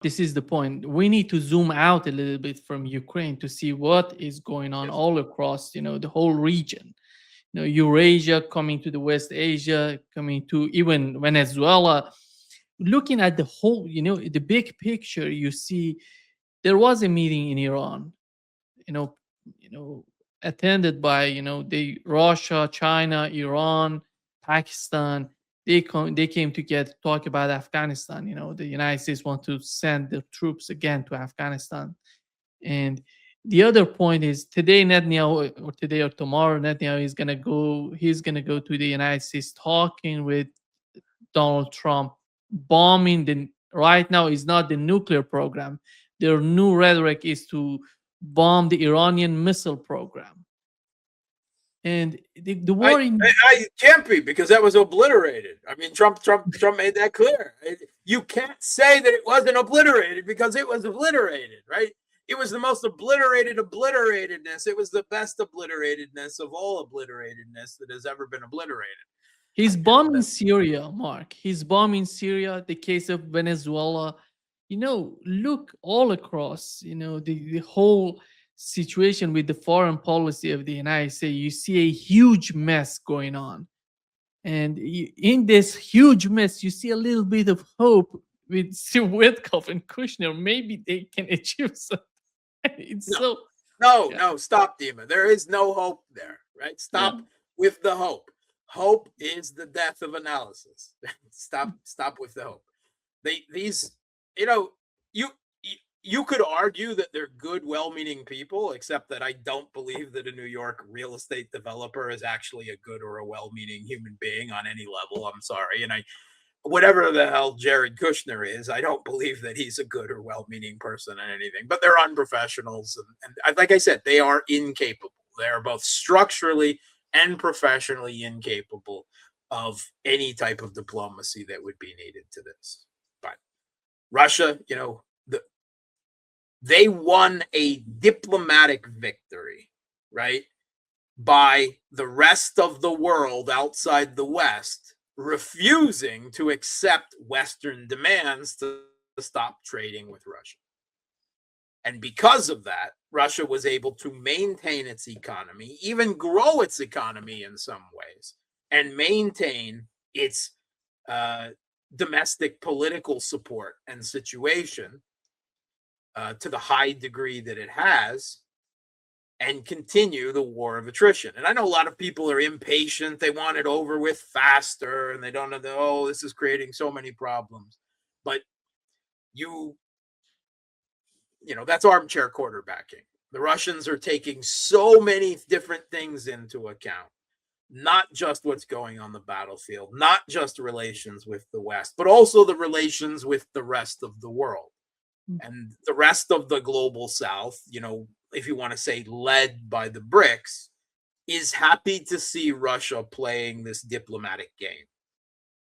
This is the point. We need to zoom out a little bit from Ukraine to see what is going on Yes. all across, the whole region. Eurasia coming to the West Asia, coming to even Venezuela. Looking at the whole, the big picture, you see there was a meeting in Iran, you know, you know, attended by the Russia, China, Iran, Pakistan. They came together to talk about Afghanistan. The United States want to send the troops again to Afghanistan. And the other point is today Netanyahu, or today or tomorrow, Netanyahu is gonna go. He's gonna go to the United States talking with Donald Trump. Bombing the right now is not the nuclear program. Their new rhetoric is to bomb the Iranian missile program. And the war in I can't be, because that was obliterated. I mean, Trump made that clear. You can't say that it wasn't obliterated, because it was obliterated, right? It was the most obliteratedness. It was the best obliteratedness of all obliteratedness that has ever been obliterated. He's You know bombing that. Syria, Mark. He's bombing Syria, the case of Venezuela. Look all across, the whole situation with the foreign policy of the United States. You see a huge mess going on. And in this huge mess, you see a little bit of hope with Steve Witkoff and Kushner. Maybe they can achieve something. It's No, so, yeah, no. Stop, Dima. There is no hope there, right? yeah. Stop with the hope. Hope is the death of analysis. Stop with the hope. These, you know, you you could argue that they're good, well-meaning people, except that I don't believe that a New York real estate developer is actually a good or a well-meaning human being on any level. I'm sorry, and I whatever the hell Jared Kushner is, I don't believe that he's a good or well-meaning person in anything. But they're unprofessionals, and like I said, they are incapable. They are both structurally and professionally incapable of any type of diplomacy that would be needed to this. But Russia, they won a diplomatic victory, right? By the rest of the world outside the West refusing to accept Western demands to stop trading with Russia. And because of that, Russia was able to maintain its economy, even grow its economy in some ways, and maintain its domestic political support and situation to the high degree that it has, and continue the war of attrition. And I know a lot of people are impatient. They want it over with faster, and they don't know, oh, this is creating so many problems. But that's armchair quarterbacking. The Russians are taking so many different things into account, not just what's going on the battlefield, not just relations with the West, but also the relations with the rest of the world. And the rest of the global South, if you want to say led by the BRICS, is happy to see Russia playing this diplomatic game,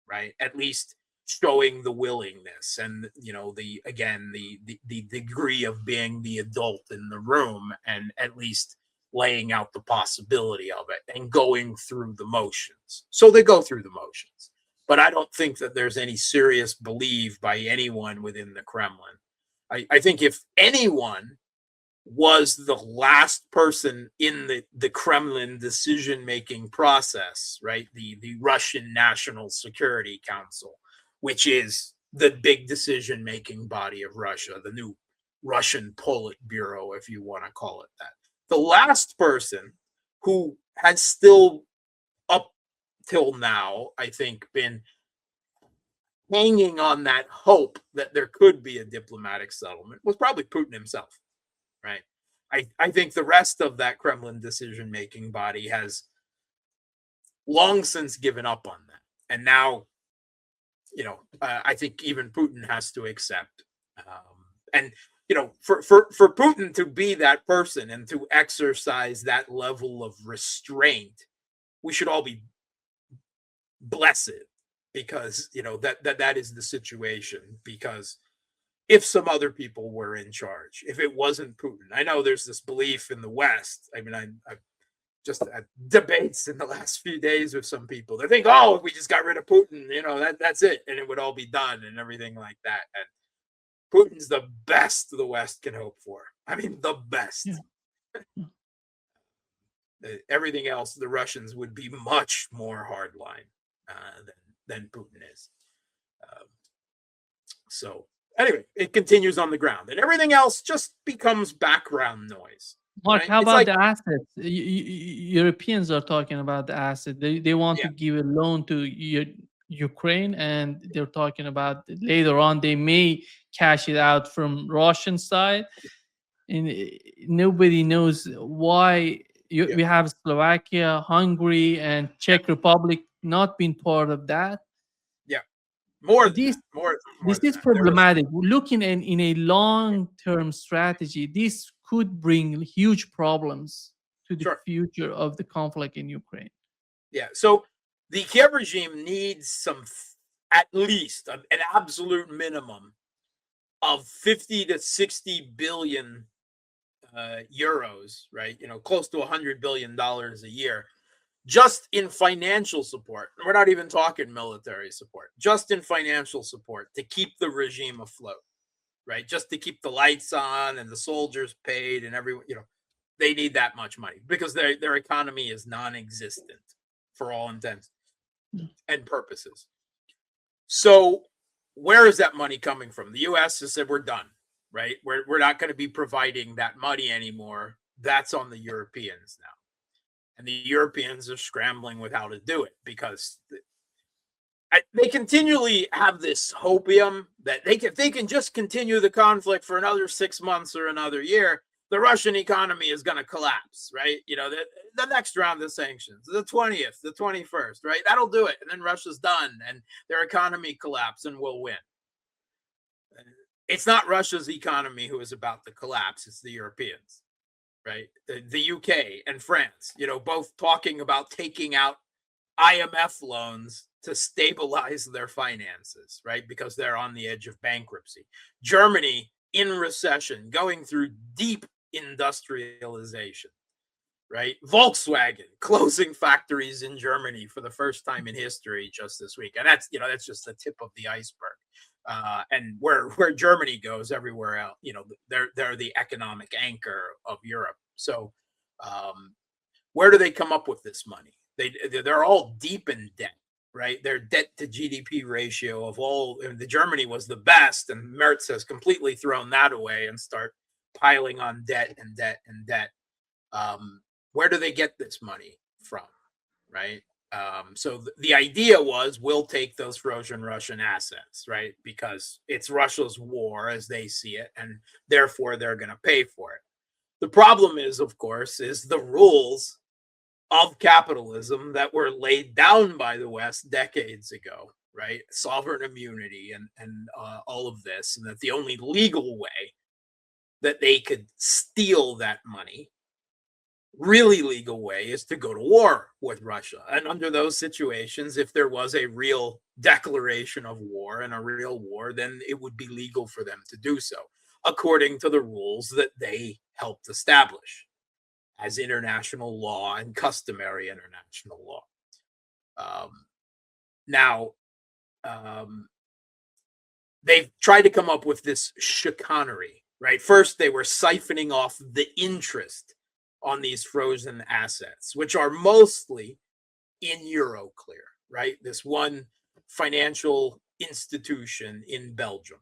right? At least showing the willingness and the degree of being the adult in the room, and at least laying out the possibility of it and going through the motions. So they go through the motions. But I don't think that there's any serious belief by anyone within the Kremlin. I think if anyone was the last person in the Kremlin decision-making process, right? The Russian National Security Council, which is the big decision-making body of Russia, the new Russian Politburo, if you want to call it that. The last person who has still, up till now, I think, been hanging on that hope that there could be a diplomatic settlement was probably Putin himself, right? I think the rest of that Kremlin decision-making body has long since given up on that. And now, I think even Putin has to accept. And, for Putin to be that person and to exercise that level of restraint, we should all be blessed, because that is the situation. Because if some other people were in charge, if it wasn't Putin, I know there's this belief in the West. I mean, I've just had debates in the last few days with some people. They think, oh, if we just got rid of Putin, that's it, and it would all be done and everything like that. And Putin's the best the West can hope for. I mean, the best. Yeah. Yeah. Everything else, the Russians would be much more hardline than Putin is. Um, so anyway, it continues on the ground, and everything else just becomes background noise. Mark, Right? how It's about like, the assets? Europeans are talking about the asset. They want yeah, to give a loan to Ukraine, and they're talking about later on they may cash it out from Russian side. And nobody knows why yeah, we have Slovakia, Hungary, and yeah, Czech Republic not being part of that. yeah. More than This that. More this than is that. There was, problematic. Looking in a long-term strategy, this could bring huge problems to the sure. future of the conflict in Ukraine. Yeah. So the Kiev regime needs at least an absolute minimum of 50 to 60 billion euros, right? Close to $100 billion a year, just in financial support. We're not even talking military support, just in financial support to keep the regime afloat, right? Just to keep the lights on and the soldiers paid and everyone, they need that much money because their economy is non-existent for all intents and purposes. So where is that money coming from? The US has said we're done, right? We're not going to be providing that money anymore. That's on the Europeans now. And the Europeans are scrambling with how to do it because they continually have this hopium that if they can just continue the conflict for another 6 months or another year, the Russian economy is going to collapse, right? The next round of sanctions, the 20th, the 21st, right? That'll do it. And then Russia's done and their economy collapse and we'll win. It's not Russia's economy who is about to collapse. It's the Europeans, right? The UK and France, both talking about taking out IMF loans to stabilize their finances, right? Because they're on the edge of bankruptcy. Germany in recession, going through deep industrialization, right? Volkswagen closing factories in Germany for the first time in history just this week. And that's just the tip of the iceberg. And where Germany goes, everywhere else, they're the economic anchor of Europe. So where do they come up with this money? They're all deep in debt, right? Their debt to GDP ratio of all, the Germany was the best, and Merz has completely thrown that away and start piling on debt and debt and debt. Where do they get this money from, right? So the idea was we'll take those frozen Russian assets, right? Because it's Russia's war as they see it, and therefore they're going to pay for it. The problem is, of course, is the rules of capitalism that were laid down by the West decades ago, right? Sovereign immunity and all of this, and that the only legal way that they could steal that money, really legal way, is to go to war with Russia. And under those situations, if there was a real declaration of war and a real war, then it would be legal for them to do so, according to the rules that they helped establish as international law and customary international law. Now, they've tried to come up with this chicanery, right? First, they were siphoning off the interest on these frozen assets, which are mostly in Euroclear, right? This one financial institution in Belgium,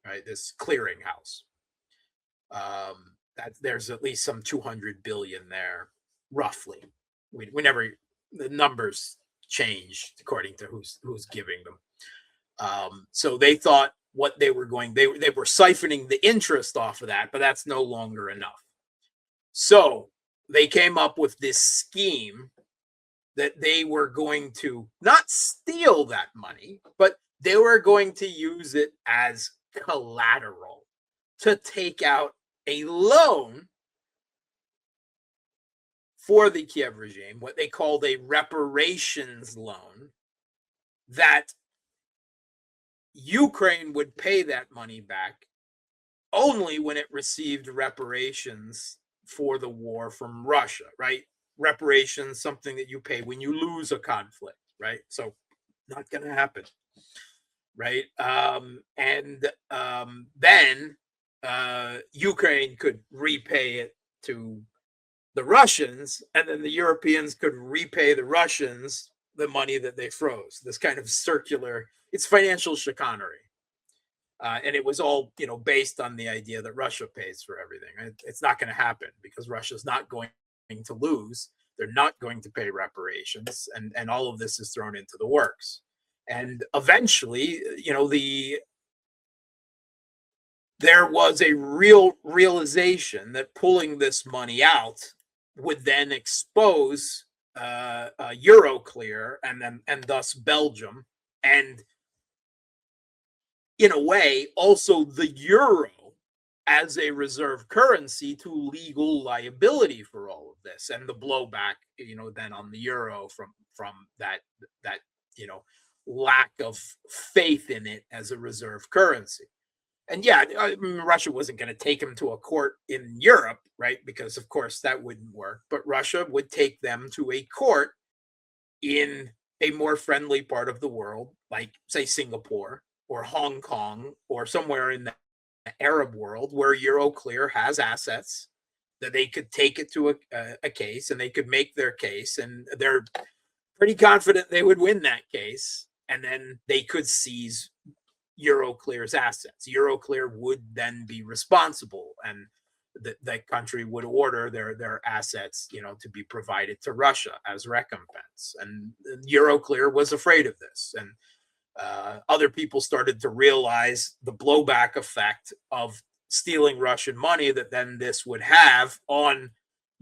right? This clearinghouse. That there's at least some 200 billion there, roughly. We never, the numbers changed according to who's giving them. So they thought what they were siphoning the interest off of that, but that's no longer enough. So they came up with this scheme that they were going to not steal that money, but they were going to use it as collateral to take out a loan for the Kiev regime, what they called a reparations loan, that Ukraine would pay that money back only when it received reparations for the war from Russia, right? Reparations, something that you pay when you lose a conflict, right? So not going to happen. right? Then Ukraine could repay it to the Russians, and then the Europeans could repay the Russians the money that they froze. This kind of circular, it's financial chicanery. And it was all, based on the idea that Russia pays for everything. It's not going to happen because Russia's not going to lose. They're not going to pay reparations, and all of this is thrown into the works. And eventually, there was a real realization that pulling this money out would then expose Euroclear and thus Belgium, and in a way also the euro as a reserve currency to legal liability for all of this, and the blowback then on the euro from that lack of faith in it as a reserve currency. And yeah, I mean, Russia wasn't going to take him to a court in Europe, right? Because of course that wouldn't work. But Russia would take them to a court in a more friendly part of the world, like say Singapore or Hong Kong or somewhere in the Arab world where Euroclear has assets that they could take it to a case, and they could make their case, and they're pretty confident they would win that case, and then they could seize Euroclear's assets. Euroclear would then be responsible, and that country would order their assets, to be provided to Russia as recompense. And Euroclear was afraid of this, and other people started to realize the blowback effect of stealing Russian money that then this would have on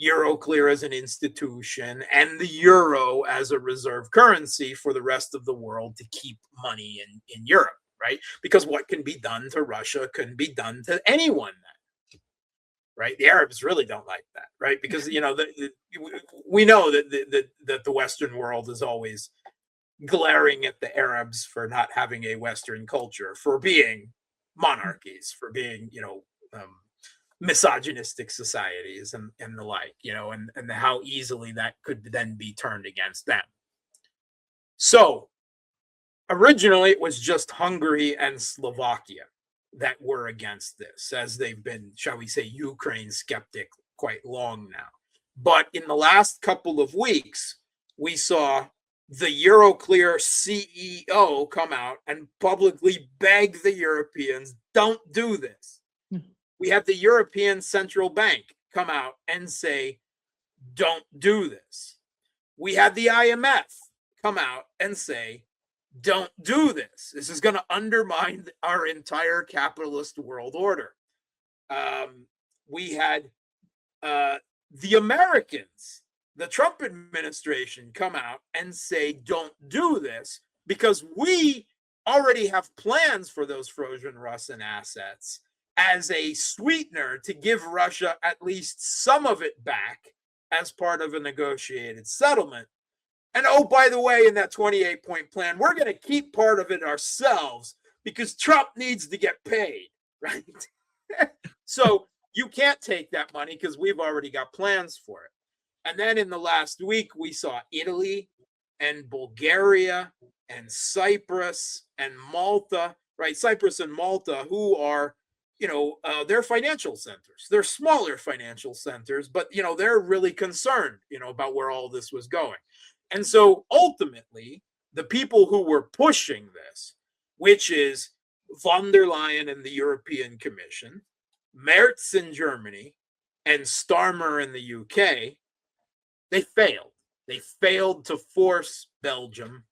Euroclear as an institution and the euro as a reserve currency for the rest of the world to keep money in Europe, right? Because what can be done to Russia can be done to anyone then, right? The Arabs really don't like that, right? Because, we know that the Western world is always glaring at the Arabs for not having a Western culture, for being monarchies, for being, misogynistic societies and the like, and how easily that could then be turned against them. So originally it was just Hungary and Slovakia that were against this, as they've been, shall we say, Ukraine skeptic quite long now. But in the last couple of weeks, we saw the Euroclear CEO come out and publicly beg the Europeans, don't do this. We have the European Central Bank come out and say, don't do this. We had the IMF come out and say, don't do this. This is going to undermine our entire capitalist world order. We had the Americans, the Trump administration, come out and say, don't do this, because we already have plans for those frozen Russian assets as a sweetener to give Russia at least some of it back as part of a negotiated settlement. And oh, by the way, in that 28-point plan, we're going to keep part of it ourselves because Trump needs to get paid, right? So you can't take that money because we've already got plans for it. And then in the last week, we saw Italy and Bulgaria and Cyprus and Malta, right? Cyprus and Malta, who are, they're financial centers. They're smaller financial centers, but, they're really concerned, about where all this was going. And so ultimately, the people who were pushing this, which is von der Leyen in the European Commission, Merz in Germany, and Starmer in the UK, they failed. They failed to force Belgium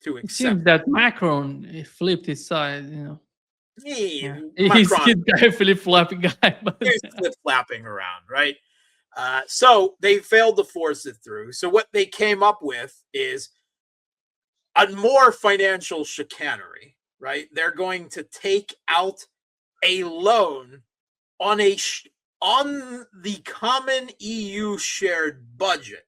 to accept. It seems that Macron flipped his side, Yeah, he's a flip-flopping guy. But he's flip-flapping around, right? So they failed to force it through. So what they came up with is a more financial chicanery, right? They're going to take out a loan on the common EU shared budget,